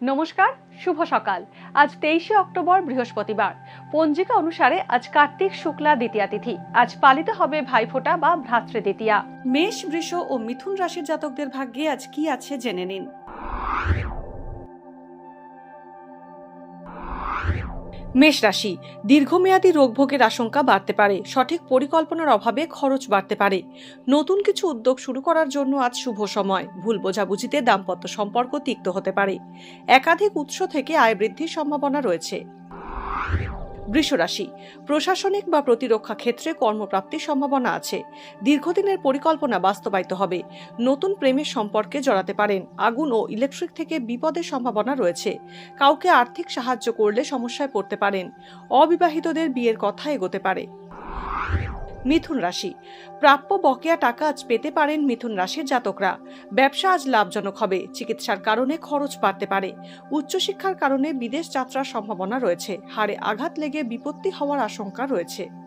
নমস্কার, শুভ সকাল। আজ 23শে অক্টোবর বৃহস্পতিবার। পঞ্জিকা অনুসারে আজ কার্তিক শুক্লা দ্বিতীয়া তিথি। আজ পালিত হবে ভাইফোঁটা বা ভ্রাতৃ দ্বিতীয়া। মেষ, বৃষ ও মিথুন রাশির জাতকদের ভাগ্যে আজ কি আছে জেনে নিন। মেষ রাশি, দীর্ঘমেয়াদী রোগভোগের আশঙ্কা বাড়তে পারে। সঠিক পরিকল্পনার অভাবে খরচ বাড়তে পারে। নতুন কিছু উদ্যোগ শুরু করার জন্য আজ শুভ সময়। ভুল বোঝাবুঝিতে দাম্পত্য সম্পর্ক তিক্ত হতে পারে। একাধিক উৎস থেকে আয় বৃদ্ধির সম্ভাবনা রয়েছে। বৃষ রাশি, প্রশাসনিক বা প্রতিরক্ষা ক্ষেত্রে কর্মপ্রাপ্তির সম্ভাবনা আছে। দীর্ঘদিনের পরিকল্পনা বাস্তবায়িত হবে। নতুন প্রেমের সম্পর্কে জড়াতে পারেন। আগুন ও ইলেকট্রিক থেকে বিপদের সম্ভাবনা রয়েছে। কাউকে আর্থিক সাহায্য করলে সমস্যায় পড়তে পারেন। অবিবাহিতদের বিয়ের কথা এগোতে পারে। মিথুন রাশি, প্রাপ্য বকেয়া টাকা আজ পেতে পারেন মিথুন রাশির জাতকরা। ব্যবসা আজ লাভজনক হবে। চিকিৎসার কারণে খরচ বাড়তে পারে। উচ্চশিক্ষার কারণে বিদেশ যাত্রার সম্ভাবনা রয়েছে। হাড়ে আঘাত লেগে বিপত্তি হওয়ার আশঙ্কা রয়েছে।